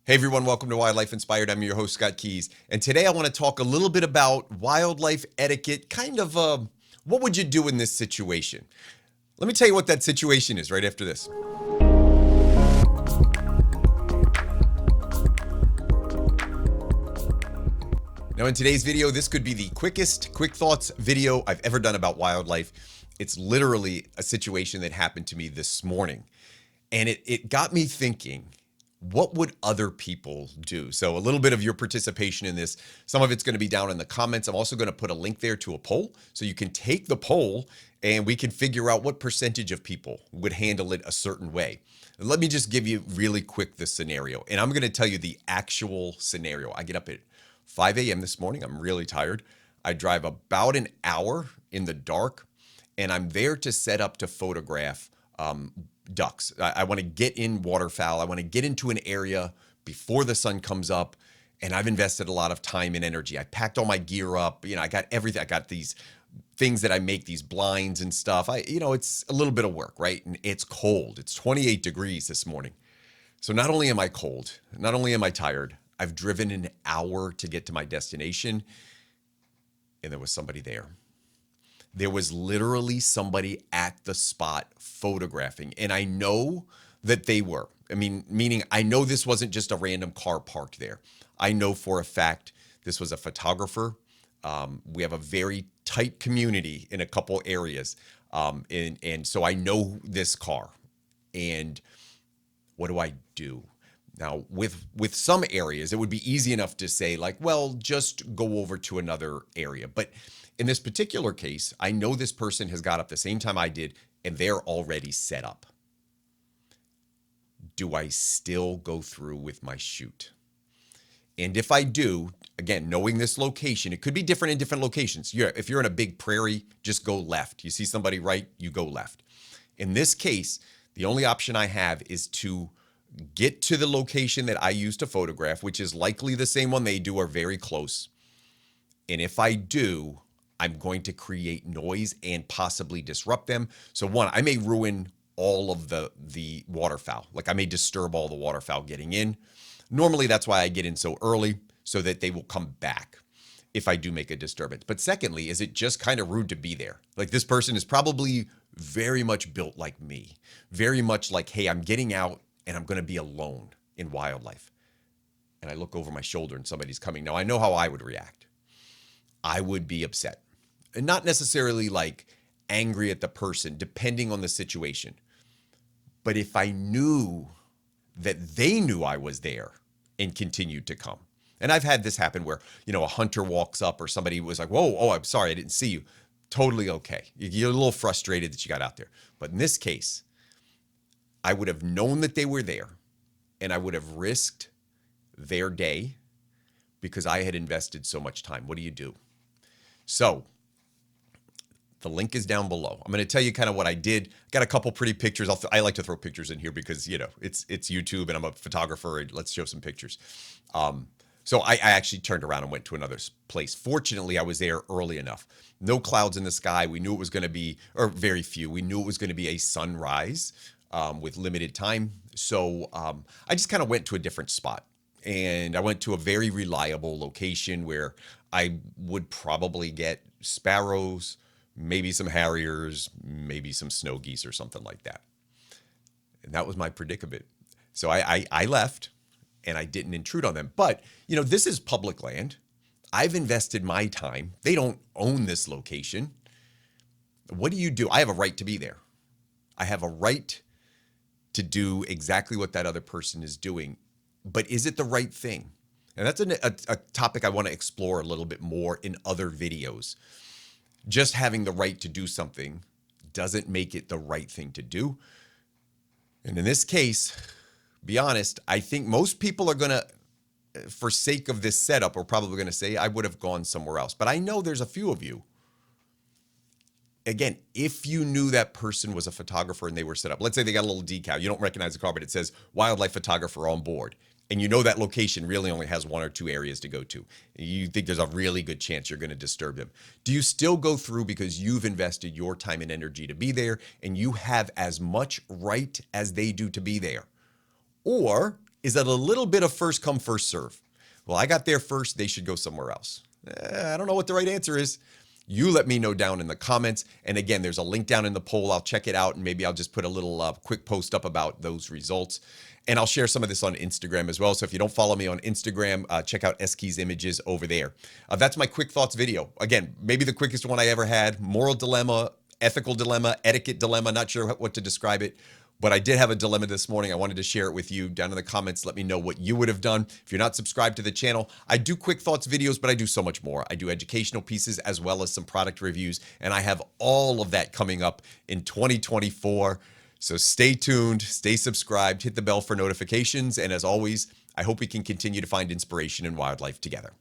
Hey everyone, welcome to Wildlife Inspired. I'm your host, Scott Keys. And today I want to talk a little bit about wildlife etiquette, what would you do in this situation? Let me tell you what that situation is right after this. Now in today's video, this could be the quickest quick thoughts video I've ever done about wildlife. It's literally a situation that happened to me this morning. And it got me thinking, what would other people do? So a little bit of your participation in this. Some of it's going to be down in the comments. I'm also going to put a link there to a poll. So you can take the poll and we can figure out what percentage of people would handle it a certain way. Let me just give you really quick the scenario. And I'm going to tell you the actual scenario. I get up at 5 a.m. this morning. I'm really tired. I drive about an hour in the dark and I'm there to set up to photograph ducks. I want to get in waterfowl. I want to get into an area before the sun comes up. And I've invested a lot of time and energy. I packed all my gear up. I got everything. I got these things that I make, these blinds and stuff. It's a little bit of work, right? And it's cold. It's 28 degrees this morning. So not only am I cold, not only am I tired, I've driven an hour to get to my destination. And there was somebody there. There was literally somebody at the spot photographing. And I know that they were. Meaning I know this wasn't just a random car parked there. I know for a fact this was a photographer. We have a very tight community in a couple areas. And so I know this car. And what do I do? Now, with some areas, it would be easy enough to say like, well, just go over to another area. But in this particular case, I know this person has got up the same time I did, and they're already set up. Do I still go through with my shoot? And if I do, again, knowing this location, it could be different in different locations. If you're in a big prairie, just go left. You see somebody right, you go left. In this case, the only option I have is to get to the location that I use to photograph, which is likely the same one they do or very close. And if I do, I'm going to create noise and possibly disrupt them. So one, I may ruin all of the waterfowl. Like I may disturb all the waterfowl getting in. Normally that's why I get in so early so that they will come back if I do make a disturbance. But secondly, is it just kind of rude to be there? Like this person is probably very much built like me. Very much like, hey, I'm getting out and I'm going to be alone in wildlife. And I look over my shoulder and somebody's coming. Now I know how I would react. I would be upset. And not necessarily like angry at the person, depending on the situation. But if I knew that they knew I was there and continued to come. And I've had this happen where, a hunter walks up or somebody was like, whoa, oh, I'm sorry, I didn't see you. Totally okay. You're a little frustrated that you got out there. But in this case, I would have known that they were there and I would have risked their day because I had invested so much time. What do you do? So the link is down below. I'm going to tell you kind of what I did. Got a couple pretty pictures. I like to throw pictures in here because, it's YouTube and I'm a photographer and let's show some pictures. So I actually turned around and went to another place. Fortunately, I was there early enough. No clouds in the sky. We knew it was going to be, or very few. We knew it was going to be a sunrise with limited time. So I just kind of went to a different spot. And I went to a very reliable location where I would probably get sparrows, maybe some harriers, maybe some snow geese or something like that. And that was my predicament. So I left and I didn't intrude on them. But, this is public land. I've invested my time. They don't own this location. What do you do? I have a right to be there. I have a right to do exactly what that other person is doing. But is it the right thing? And that's a topic I want to explore a little bit more in other videos. Just having the right to do something doesn't make it the right thing to do. And in this case, be honest, I think most people are going to, for sake of this setup, are probably going to say, I would have gone somewhere else. But I know there's a few of you. Again, if you knew that person was a photographer and they were set up, let's say they got a little decal, you don't recognize the car, but it says wildlife photographer on board. And you know that location really only has one or two areas to go to. You think there's a really good chance you're going to disturb them. Do you still go through because you've invested your time and energy to be there and you have as much right as they do to be there? Or Is it a little bit of first come, first serve? Well, I got there first. They should go somewhere else. I don't know what the right answer is. You let me know down in the comments. And again, there's a link down in the poll. I'll check it out and maybe I'll just put a little quick post up about those results. And I'll share some of this on Instagram as well. So if you don't follow me on Instagram, check out Eski's images over there. That's my quick thoughts video. Again, maybe the quickest one I ever had. Moral dilemma, ethical dilemma, etiquette dilemma. Not sure what to describe it. But I did have a dilemma this morning. I wanted to share it with you. Down in the comments, let me know what you would have done. If you're not subscribed to the channel, I do quick thoughts videos, but I do so much more. I do educational pieces as well as some product reviews, and I have all of that coming up in 2024. So stay tuned, stay subscribed, hit the bell for notifications, and as always, I hope we can continue to find inspiration in wildlife together.